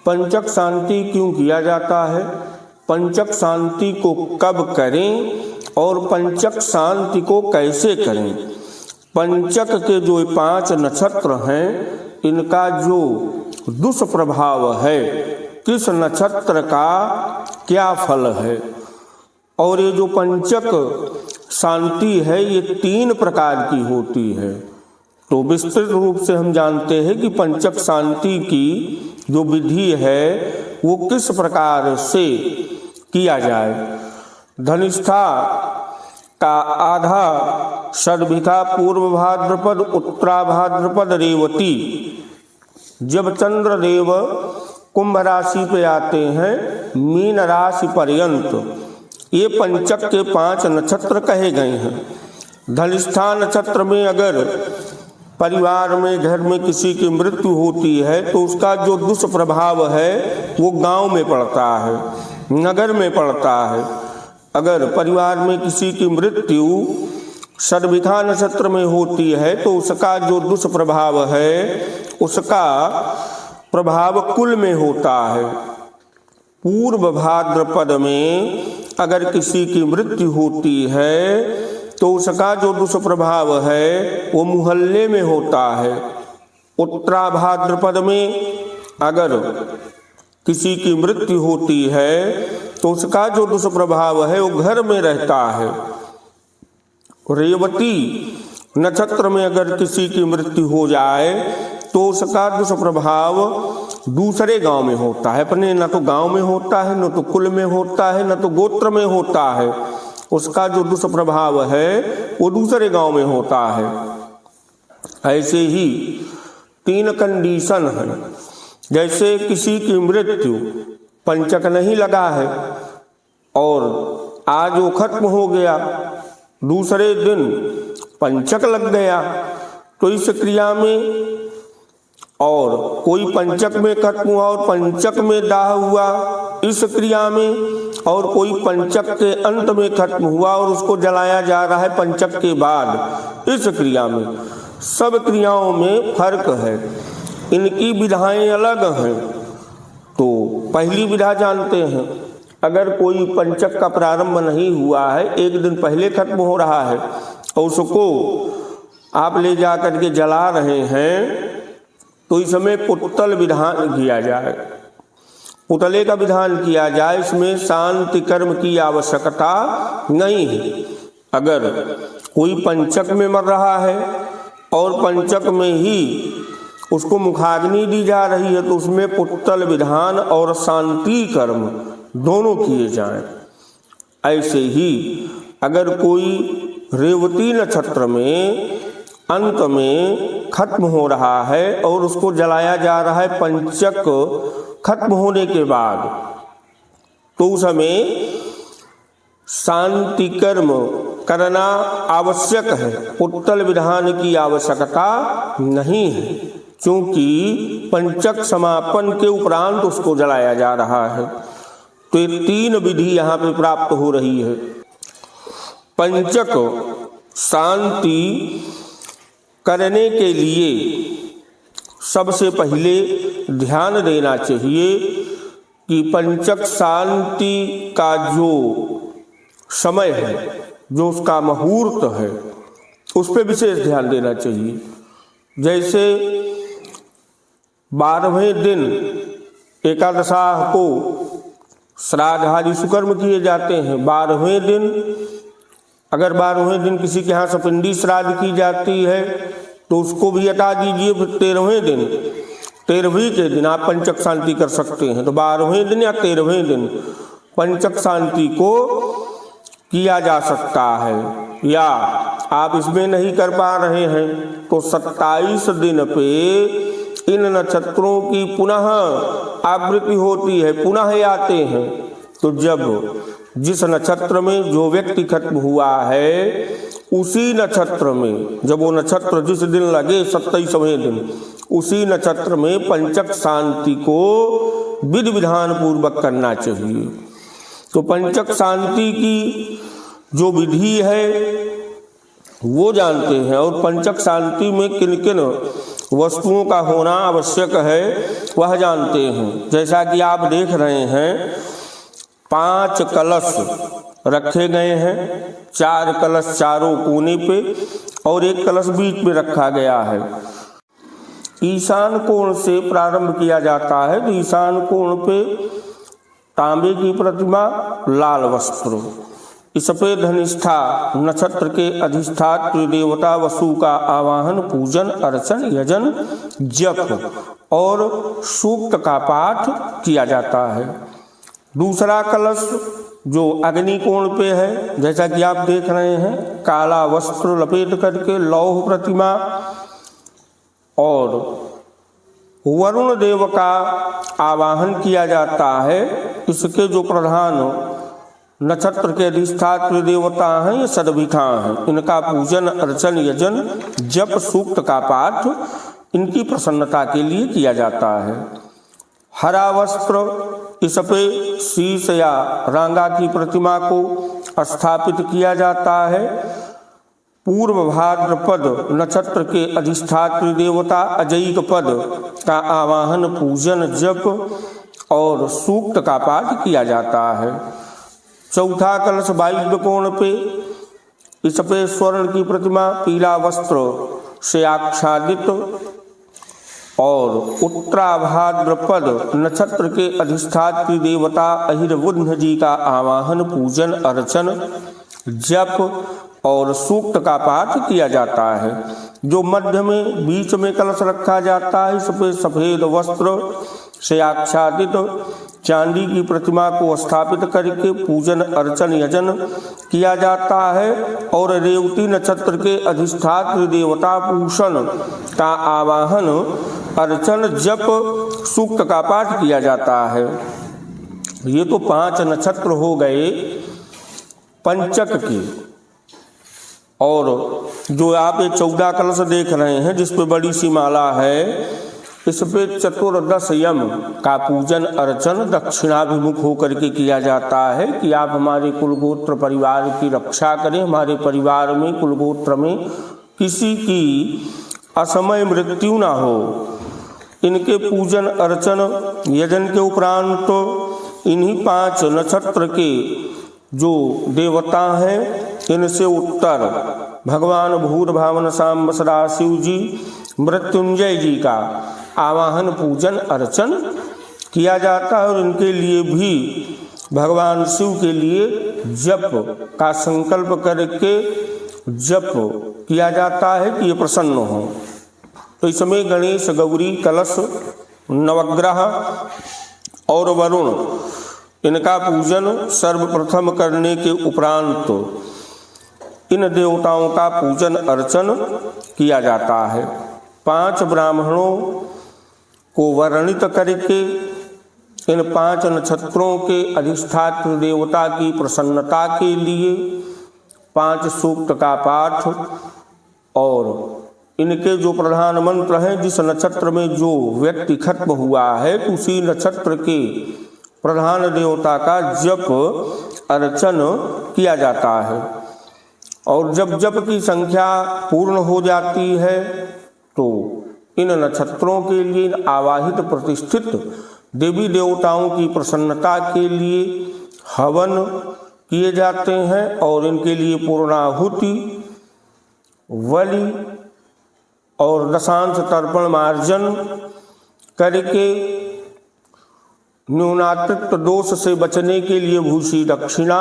पंचक शांति क्यों किया जाता है, पंचक शांति को कब करें और पंचक शांति को कैसे करें। पंचक के जो 5 नक्षत्र हैं, इनका जो दुष्प्रभाव है, किस नक्षत्र का क्या फल है। और ये जो पंचक शांति है ये 3 प्रकार की होती है। तो विस्तृत रूप से हम जानते हैं कि पंचक शांति की जो विधि है वो किस प्रकार से किया जाए। धनिष्ठा का आधा षड्भिखा, पूर्व भाद्रपद, उत्तरा भाद्रपद, रेवती। जब चंद्रदेव कुंभ राशि पे आते हैं मीन राशि पर्यंत, ये पंचक के 5 नक्षत्र कहे गए हैं। धनिष्ठा नक्षत्र में अगर परिवार में, घर में किसी की मृत्यु होती है तो उसका जो दुष्प्रभाव है वो गांव में पड़ता है, नगर में पड़ता है। अगर परिवार में किसी की मृत्यु षड्भिखा नक्षत्र में होती है तो उसका जो दुष्प्रभाव है उसका प्रभाव कुल में होता है। पूर्व भाद्रपद में अगर किसी की मृत्यु होती है तो उसका जो दुष्प्रभाव है वो मोहल्ले में होता है। उत्तरा भाद्रपद में अगर किसी की मृत्यु होती है तो उसका जो दुष्प्रभाव है वो घर में रहता है। रेवती नक्षत्र में अगर किसी की मृत्यु हो जाए तो उसका दुष्प्रभाव दूसरे गांव में होता है। अपने न तो गांव में होता है, न तो कुल में होता है, न तो गोत्र में होता है। उसका जो दुष्प्रभाव है वो दूसरे गांव में होता है। ऐसे ही 3 कंडीशन है। जैसे किसी की मृत्यु पंचक नहीं लगा है और आज वो खत्म हो गया, दूसरे दिन पंचक लग गया, तो इस क्रिया में और कोई पंचक में खत्म हुआ और पंचक में दाह हुआ इस क्रिया में, और कोई पंचक के अंत में खत्म हुआ और उसको जलाया जा रहा है पंचक के बाद इस क्रिया में, सब क्रियाओं में फर्क है। इनकी विधाएं अलग हैं। तो पहली विधा जानते हैं, अगर कोई पंचक का प्रारंभ नहीं हुआ है, एक दिन पहले खत्म हो रहा है और उसको आप ले जा करके जला रहे हैं, तो इस समय पुतल विधान किया जाए, पुतले का विधान किया जाए। इसमें शांति कर्म की आवश्यकता नहीं है। अगर कोई पंचक में मर रहा है और पंचक में ही उसको मुखाग्नि दी जा रही है तो उसमें पुतल विधान और शांति कर्म दोनों किए जाएं। ऐसे ही अगर कोई रेवती नक्षत्र में अंत में खत्म हो रहा है और उसको जलाया जा रहा है पंचक खत्म होने के बाद, तो उस समय शांति कर्म करना आवश्यक है, पुतल विधान की आवश्यकता नहीं है, क्योंकि पंचक समापन के उपरांत उसको जलाया जा रहा है। तो ये 3 विधि यहाँ पे प्राप्त हो रही है। पंचक शांति करने के लिए सबसे पहले ध्यान देना चाहिए कि पंचक शांति का जो समय है, जो उसका मुहूर्त है, उस पर विशेष ध्यान देना चाहिए। जैसे 12वें दिन एकादशाह को श्राद्ध आदि सुकर्म किए जाते हैं। 12वें दिन, अगर 12वें दिन किसी के यहाँ सपिंडी श्राद्ध की जाती है तो उसको भी हटा दीजिए। फिर 13वें दिन, 13वीं के दिन आप पंचक शांति कर सकते हैं। तो 12वें दिन या 13वें दिन पंचक शांति को किया जा सकता है। या आप इसमें नहीं कर पा रहे हैं तो 27 दिन पे इन नक्षत्रों की पुनः आवृत्ति होती है, पुनः आते हैं। तो जब जिस नक्षत्र में जो व्यक्ति खत्म हुआ है उसी नक्षत्र में, जब वो नक्षत्र जिस दिन लगे 27वें दिन, उसी नक्षत्र में पंचक शांति को विधि विधान पूर्वक करना चाहिए। तो पंचक शांति की जो विधि है वो जानते हैं, और पंचक शांति में किन किन वस्तुओं का होना आवश्यक है वह जानते हैं। जैसा कि आप देख रहे हैं 5 कलश रखे गए हैं, 4 कलश चारों कोने पे और 1 कलश बीच में रखा गया है। ईशान कोण से प्रारंभ किया जाता है। तो ईशान कोण पे तांबे की प्रतिमा, लाल वस्त्र। इस पे धनिष्ठा नक्षत्र के अधिष्ठात्र देवता वसु का आवाहन, पूजन, अर्चन, यजन, जप और सूक्त का पाठ किया जाता है। दूसरा कलश जो अग्नि कोण पे है, जैसा कि आप देख रहे हैं, काला वस्त्र लपेट करके लौह प्रतिमा और वरुण देव का आवाहन किया जाता है। इसके जो प्रधान नक्षत्र के अधिष्ठात्र देवता हैं ये सदभिखा हैं। इनका पूजन, अर्चन, यजन, जप, सूक्त का पाठ इनकी प्रसन्नता के लिए किया जाता है। हरा वस्त्र, इस पे शीश या रांगा की प्रतिमा को स्थापित किया जाता है। पूर्व भाद्रपद नक्षत्र के अधिष्ठात्र देवता अजैक पद का आवाहन, पूजन, जप और सूक्त का पाठ किया जाता है। चौथा कलश वायव्य कोण पे, इस पे स्वर्ण की प्रतिमा, पीला वस्त्र से आच्छादित और उत्तराभाद्रपद नक्षत्र के अधिष्ठात्री देवता अहिरबुध जी का आवाहन, पूजन, अर्चन, जप और सूक्त का पाठ किया जाता है। जो मध्य में बीच में कलश रखा जाता है, इस पे सफेद वस्त्र से आच्छादित चांदी की प्रतिमा को स्थापित करके पूजन, अर्चन, यजन किया जाता है और रेवती नक्षत्र के अधिष्ठात्र देवता पूषण का आवाहन, अर्चन, जप, सूक्त का पाठ किया जाता है। ये तो 5 नक्षत्र हो गए पंचक के। और जो आप ये 14 कलश देख रहे हैं जिस पे बड़ी सी माला है, इस पे चतुर्दश यम का पूजन, अर्चन दक्षिणाभिमुख होकर के किया जाता है कि आप हमारे कुलगोत्र परिवार की रक्षा करें, हमारे परिवार में कुलगोत्र में किसी की असमय मृत्यु ना हो। इनके पूजन, अर्चन, यजन के उपरांत तो इन्हीं 5 नक्षत्र के जो देवता हैं इनसे उत्तर भगवान भूर्भावन शाम सदाशिव जी, मृत्युंजय जी का आवाहन, पूजन, अर्चन किया जाता है। और इनके लिए भी भगवान शिव के लिए जप का संकल्प करके जप किया जाता है कि ये प्रसन्न हो। तो इसमें गणेश, गौरी, कलश, नवग्रह और वरुण इनका पूजन सर्वप्रथम करने के उपरांत इन देवताओं का पूजन, अर्चन किया जाता है। 5 ब्राह्मणों को वर्णित करके इन 5 नक्षत्रों के अधिष्ठात्र देवता की प्रसन्नता के लिए 5 सूक्त का पाठ और इनके जो प्रधान मंत्र हैं, जिस नक्षत्र में जो व्यक्ति खत्म हुआ है उसी नक्षत्र के प्रधान देवता का जप, अर्चन किया जाता है। और जब जप की संख्या पूर्ण हो जाती है तो इन नक्षत्रों के लिए आवाहित प्रतिष्ठित देवी देवताओं की प्रसन्नता के लिए हवन किए जाते हैं और इनके लिए पूर्णाहुति, बलि और दशांश तर्पण मार्जन करके न्यूनातित्व दोष से बचने के लिए भूषी दक्षिणा,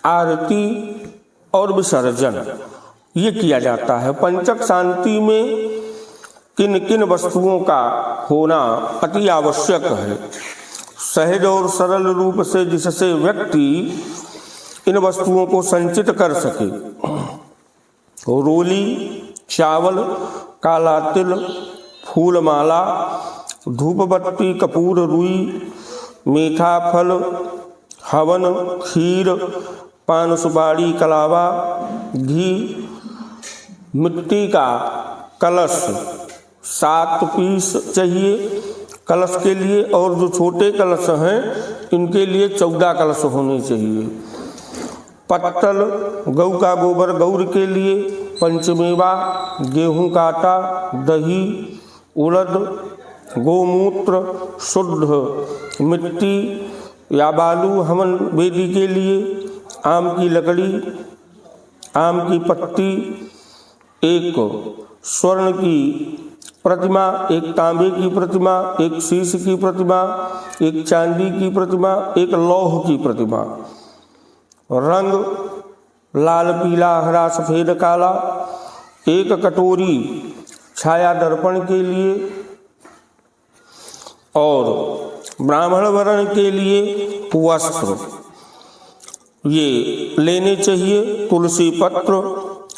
आरती और विसर्जन ये किया जाता है। पंचक शांति में किन किन वस्तुओं का होना अति आवश्यक है, सहज और सरल रूप से जिससे व्यक्ति इन वस्तुओं को संचित कर सके। रोली, चावल, काला तिल, फूल माला, धूप बत्ती, कपूर, रुई, मीठा फल, हवन, खीर, पान सुपारी, कलावा, घी, मिट्टी का कलश 7 पीस चाहिए कलश के लिए और जो छोटे कलश हैं इनके लिए 14 कलश होने चाहिए। पत्तल, गौ का गोबर गौर के लिए, पंचमेवा, गेहूं का आटा, दही, उड़द, गोमूत्र, शुद्ध मिट्टी या बालू हवन वेदी के लिए, आम की लकड़ी, आम की पत्ती, एक स्वर्ण की प्रतिमा, एक तांबे की प्रतिमा, एक शीश की प्रतिमा, एक चांदी की प्रतिमा, एक लौह की प्रतिमा। रंग लाल, पीला, हरा, सफेद, काला। एक कटोरी छाया दर्पण के लिए और ब्राह्मण वर्ण के लिए वस्त्र ये लेने चाहिए। तुलसी पत्र,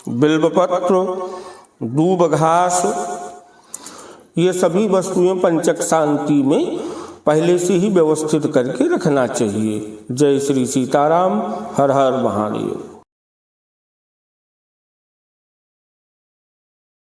बिल्व पत्र, दूब घास, ये सभी वस्तुएं पंचक शांति में पहले से ही व्यवस्थित करके रखना चाहिए। जय श्री सीताराम, हर हर महादेव।